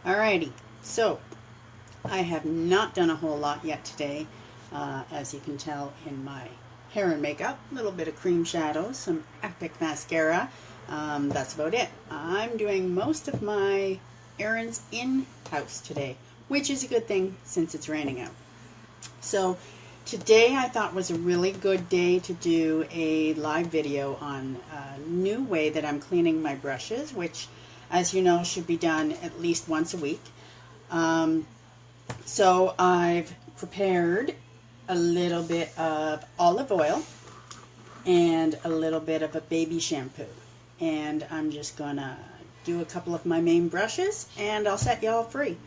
Alrighty, so I have not done a whole lot yet today, as you can tell in my hair and makeup. A little bit of cream shadow, some epic mascara. That's about it. I'm doing most of my errands in-house today, which is a good thing since it's raining out. So today I thought was a really good day to do a live video on a new way that I'm cleaning my brushes, which, as you know, should be done at least once a week. So I've prepared a little bit of olive oil and a little bit of a baby shampoo. And I'm just gonna do a couple of my main brushes and I'll set y'all free.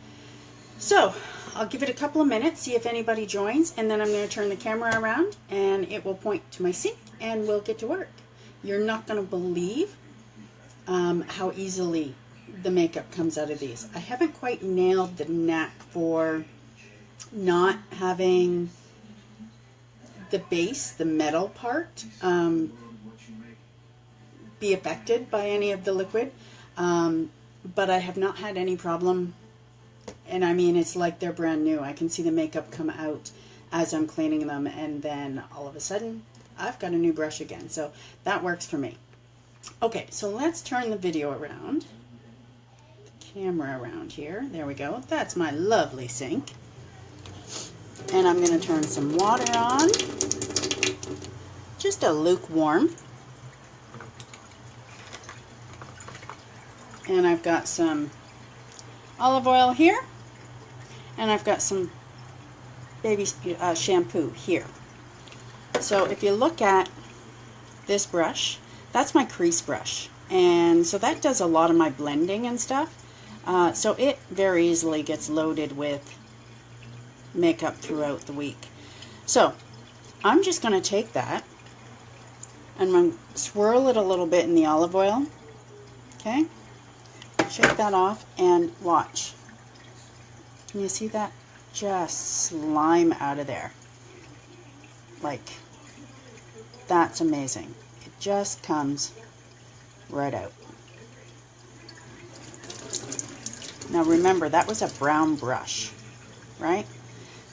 So I'll give it a couple of minutes, see if anybody joins, and then I'm going to turn the camera around and it will point to my sink and we'll get to work. You're not going to believe how easily the makeup comes out of these. I haven't quite nailed the knack for not having the base, the metal part, be affected by any of the liquid, but I have not had any problem. And I mean, it's like they're brand new. I can see the makeup come out as I'm cleaning them, and then all of a sudden I've got a new brush again. So that works for me. Okay, so let's turn the video around, the camera around here. There we go. That's my lovely sink. And I'm going to turn some water on, just a lukewarm. And I've got some olive oil here, and I've got some baby shampoo here. So if you look at this brush, that's my crease brush, and so that does a lot of my blending and stuff. So it very easily gets loaded with makeup throughout the week. So I'm just going to take that and I'm going to swirl it a little bit in the olive oil. Okay, shake that off and watch. Can you see that? Just slime out of there. Like, that's amazing. It just comes right out. Now remember, that was a brown brush, right?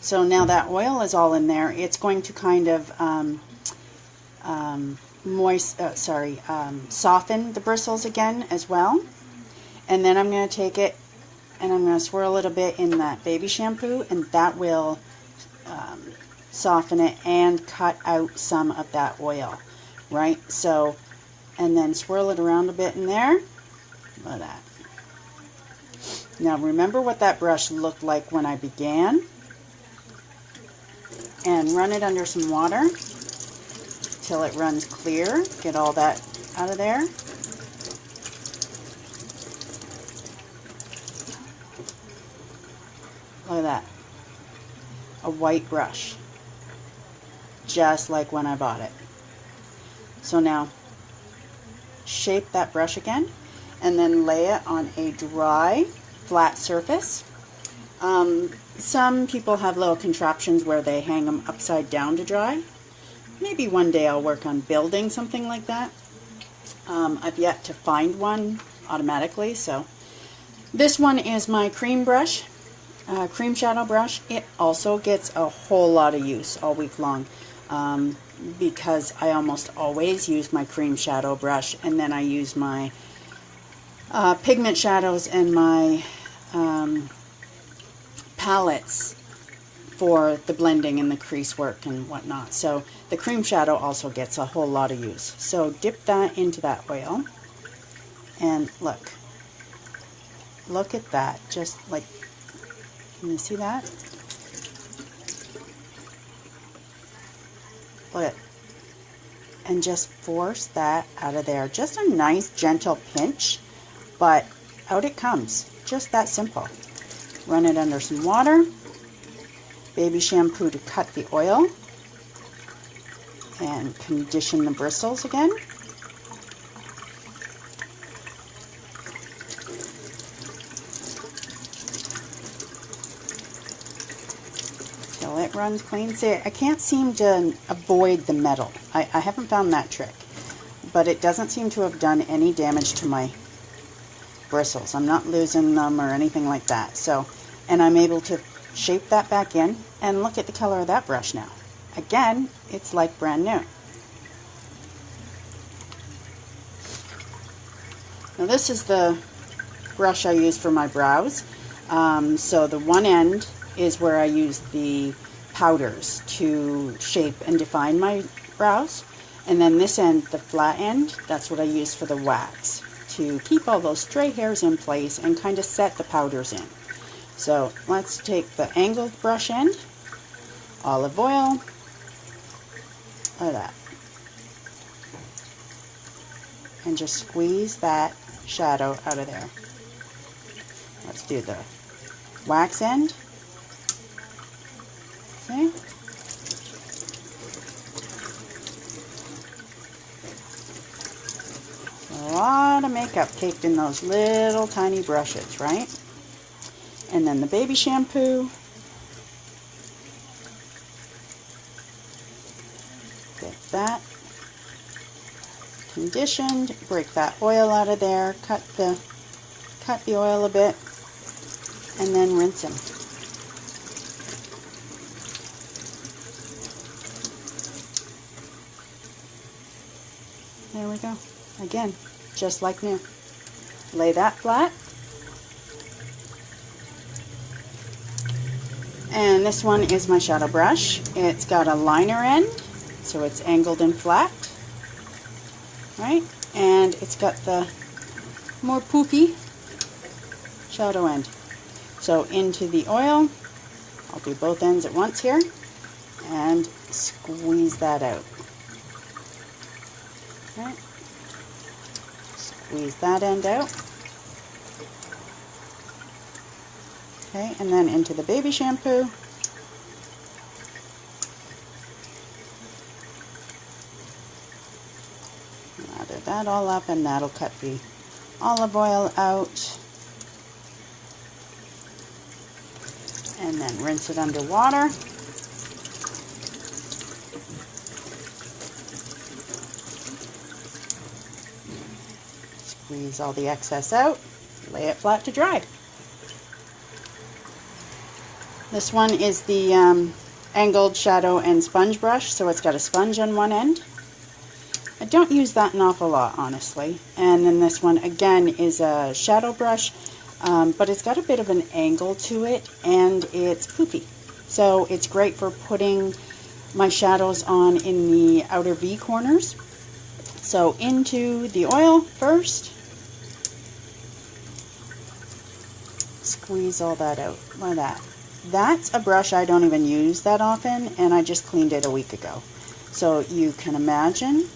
So now that oil is all in there. It's going to kind of soften the bristles again as well. And then I'm going to take it and I'm going to swirl it a bit in that baby shampoo, and that will soften it and cut out some of that oil, right? So, and then swirl it around a bit in there. Look at that. Now remember what that brush looked like when I began, and run it under some water till it runs clear. Get all that out of there. Look at that. A white brush. Just like when I bought it. So now, shape that brush again, and then lay it on a dry, flat surface. Some people have little contraptions where they hang them upside down to dry. Maybe one day I'll work on building something like that. I've yet to find one automatically, so this one is my cream brush. Cream shadow brush. It also gets a whole lot of use all week long, because I almost always use my cream shadow brush, and then I use my pigment shadows and my palettes for the blending and the crease work and whatnot. So the cream shadow also gets a whole lot of use. So dip that into that oil, and look at that. Just like, can you see that? Look at, and just force that out of there. Just a nice gentle pinch, but out it comes. Just that simple. Run it under some water. Baby shampoo to cut the oil and condition the bristles again. Till it runs clean. See, I can't seem to avoid the metal. I haven't found that trick, but it doesn't seem to have done any damage to my bristles. I'm not losing them or anything like that. So, and I'm able to shape that back in, and look at the color of that brush now. Again, it's like brand new. Now this is the brush I use for my brows. So the one end is where I use the powders to shape and define my brows. And then this end, the flat end, that's what I use for the wax, to keep all those stray hairs in place and kind of set the powders in. So let's take the angled brush end, olive oil, like that, and just squeeze that shadow out of there. Let's do the wax end. Okay. A lot of makeup caked in those little tiny brushes, right? And then the baby shampoo. Get that conditioned, break that oil out of there, cut the oil a bit, and then rinse them. There we go. Again, just like new. Lay that flat. And this one is my shadow brush. It's got a liner end, so it's angled and flat, right? And it's got the more poofy shadow end. So into the oil, I'll do both ends at once here, and squeeze that out. Right? Squeeze that end out. Okay, and then into the baby shampoo. Lather that all up, and that'll cut the olive oil out. And then rinse it under water. Squeeze all the excess out, lay it flat to dry. This one is the angled shadow and sponge brush, so it's got a sponge on one end. I don't use that an awful lot, honestly. And then this one, again, is a shadow brush, but it's got a bit of an angle to it, and it's poofy. So it's great for putting my shadows on in the outer V corners. So into the oil first. Squeeze all that out like that. That's a brush I don't even use that often, and I just cleaned it a week ago. So you can imagine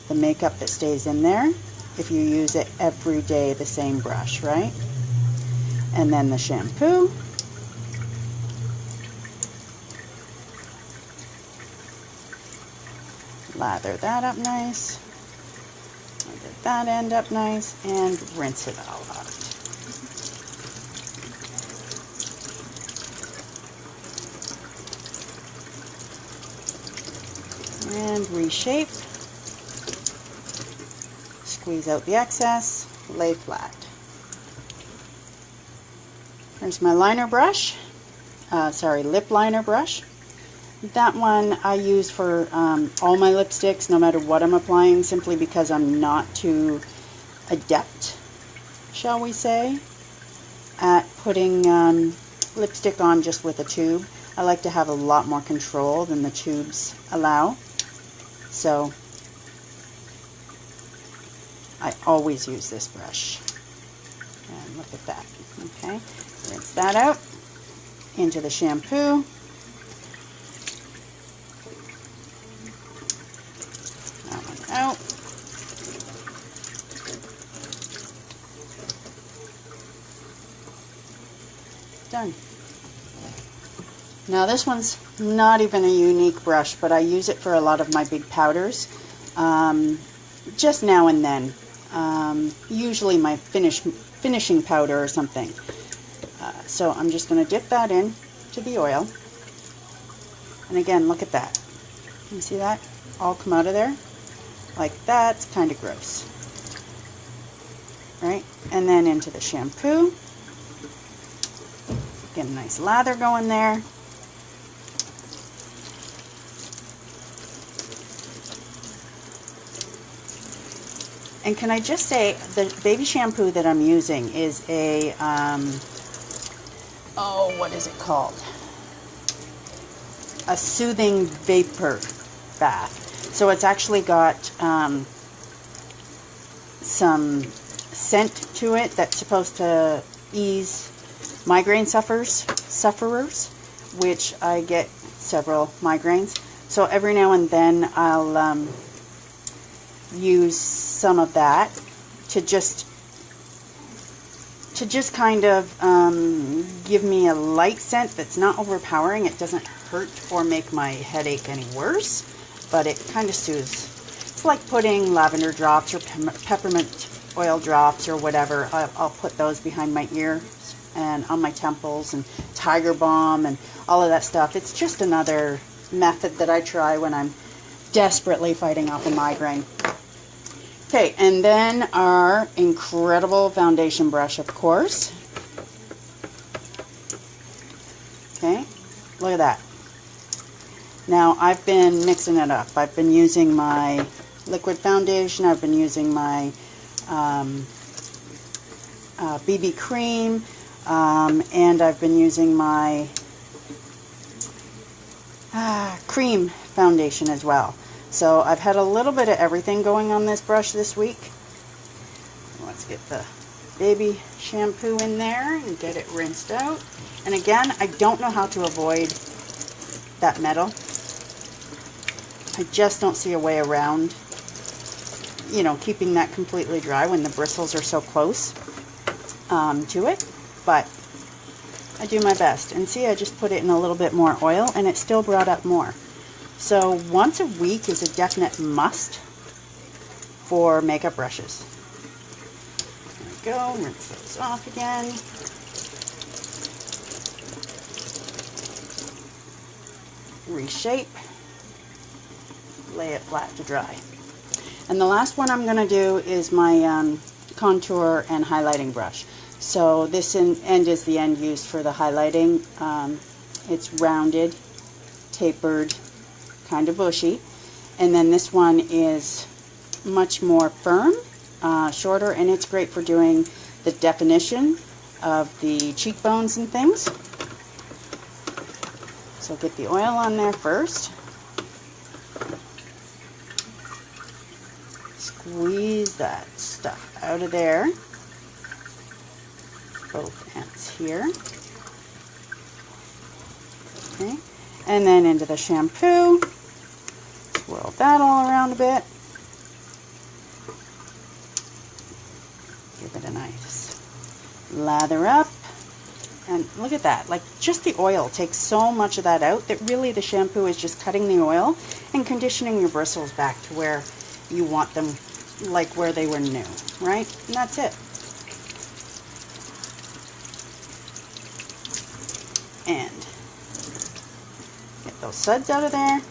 the makeup that stays in there if you use it every day, the same brush, right? And then the shampoo. Lather that up nice. Lather that end up nice, and rinse it all out. And reshape, squeeze out the excess, lay flat. There's my liner brush, lip liner brush. That one I use for all my lipsticks, no matter what I'm applying, simply because I'm not too adept, shall we say, at putting lipstick on just with a tube. I like to have a lot more control than the tubes allow. So I always use this brush. And look at that. Okay, rinse that out. Into the shampoo. That one out. Done. Now this one's not even a unique brush, but I use it for a lot of my big powders, just now and then. Usually my finishing powder or something. So I'm just going to dip that in to the oil. And again, look at that. You see that all come out of there? Like, that's kind of gross. right? And then into the shampoo. Get a nice lather going there. And can I just say, the baby shampoo that I'm using is a, oh, what is it called? A soothing vapor bath. So it's actually got some scent to it that's supposed to ease migraine sufferers, which I get several migraines. So every now and then I'll use some of that to just kind of give me a light scent that's not overpowering. It doesn't hurt or make my headache any worse, but it kind of soothes. It's like putting lavender drops or peppermint oil drops or whatever. I'll put those behind my ears and on my temples, and tiger balm and all of that stuff. It's just another method that I try when I'm desperately fighting off a migraine. Okay, and then our incredible foundation brush, of course. Okay, look at that. Now, I've been mixing it up. I've been using my liquid foundation. I've been using my BB cream. And I've been using my cream foundation as well. So I've had a little bit of everything going on this brush this week. Let's get the baby shampoo in there and get it rinsed out. And again, I don't know how to avoid that metal. I just don't see a way around, you know, keeping that completely dry when the bristles are so close to it. But I do my best. And see, I just put it in a little bit more oil and it still brought up more. So once a week is a definite must for makeup brushes. There we go, rinse those off again. Reshape, lay it flat to dry. And the last one I'm going to do is my contour and highlighting brush. So this end is the end used for the highlighting. It's rounded, tapered, kind of bushy, and then this one is much more firm, shorter, and it's great for doing the definition of the cheekbones and things. So get the oil on there first, squeeze that stuff out of there, both ends here, okay, and then into the shampoo. Swirl that all around a bit. Give it a nice lather up. And look at that. Like, just the oil takes so much of that out that really the shampoo is just cutting the oil and conditioning your bristles back to where you want them, like where they were new, right? And that's it. And get those suds out of there.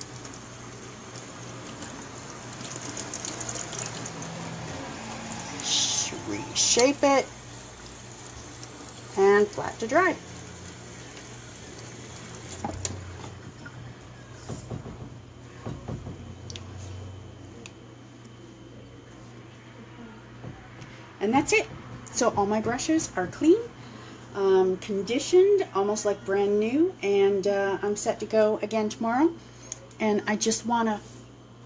Reshape it, and flat to dry. And that's it. So all my brushes are clean, conditioned, almost like brand new, and I'm set to go again tomorrow. And I just want to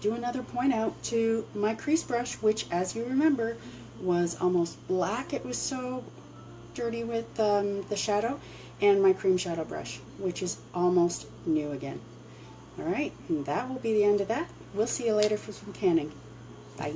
do another point out to my crease brush, which, as you remember, was almost black. It was so dirty with the shadow, and my cream shadow brush, which is almost new again. Alright, and that will be the end of that. We'll see you later for some tanning. Bye.